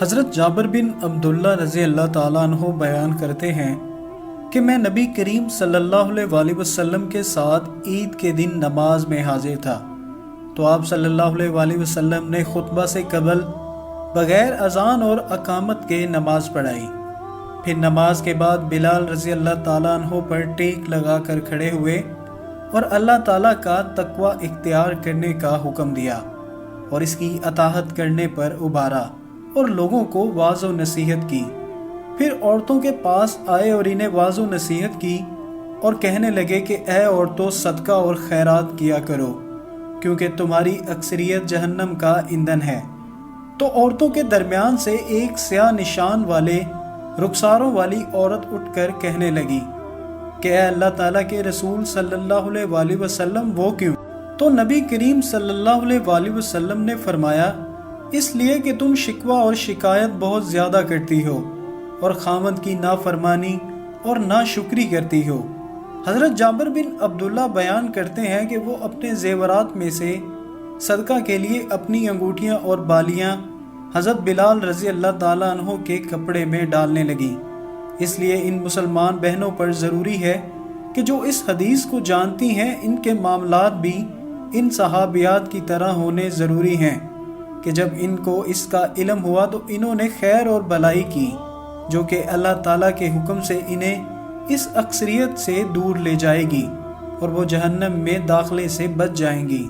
حضرت جابر بن عبداللہ رضی اللہ تعالیٰ عنہ بیان کرتے ہیں کہ میں نبی کریم صلی اللہ علیہ وآلہ وسلم کے ساتھ عید کے دن نماز میں حاضر تھا، تو آپ صلی اللہ علیہ وآلہ وسلم نے خطبہ سے قبل بغیر اذان اور اقامت کے نماز پڑھائی۔ پھر نماز کے بعد بلال رضی اللہ تعالیٰ عنہ پر ٹیک لگا کر کھڑے ہوئے اور اللہ تعالیٰ کا تقوی اختیار کرنے کا حکم دیا اور اس کی اطاعت کرنے پر ابھارا اور لوگوں کو واعظ و نصیحت کی۔ پھر عورتوں کے پاس آئے اور انہیں واعظ و نصیحت کی اور کہنے لگے کہ اے عورتوں، صدقہ اور خیرات کیا کرو، کیونکہ تمہاری اکثریت جہنم کا ایندھن ہے۔ تو عورتوں کے درمیان سے ایک سیاہ نشان والے رخساروں والی عورت اٹھ کر کہنے لگی کہ اے اللہ تعالیٰ کے رسول صلی اللہ علیہ وآلہ وسلم، وہ کیوں؟ تو نبی کریم صلی اللہ علیہ وآلہ وسلم نے فرمایا، اس لیے کہ تم شکوہ اور شکایت بہت زیادہ کرتی ہو اور خاوند کی نافرمانی اور ناشکری کرتی ہو۔ حضرت جابر بن عبداللہ بیان کرتے ہیں کہ وہ اپنے زیورات میں سے صدقہ کے لیے اپنی انگوٹھیاں اور بالیاں حضرت بلال رضی اللہ تعالیٰ عنہ کے کپڑے میں ڈالنے لگیں۔ اس لیے ان مسلمان بہنوں پر ضروری ہے کہ جو اس حدیث کو جانتی ہیں، ان کے معاملات بھی ان صحابیات کی طرح ہونے ضروری ہیں کہ جب ان کو اس کا علم ہوا تو انہوں نے خیر اور بھلائی کی، جو کہ اللہ تعالیٰ کے حکم سے انہیں اس اکثریت سے دور لے جائے گی اور وہ جہنم میں داخلے سے بچ جائیں گی۔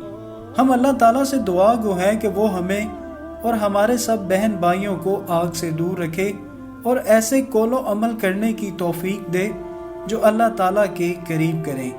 ہم اللہ تعالیٰ سے دعا گو ہیں کہ وہ ہمیں اور ہمارے سب بہن بھائیوں کو آگ سے دور رکھے اور ایسے قول و عمل کرنے کی توفیق دے جو اللہ تعالیٰ کے قریب کریں۔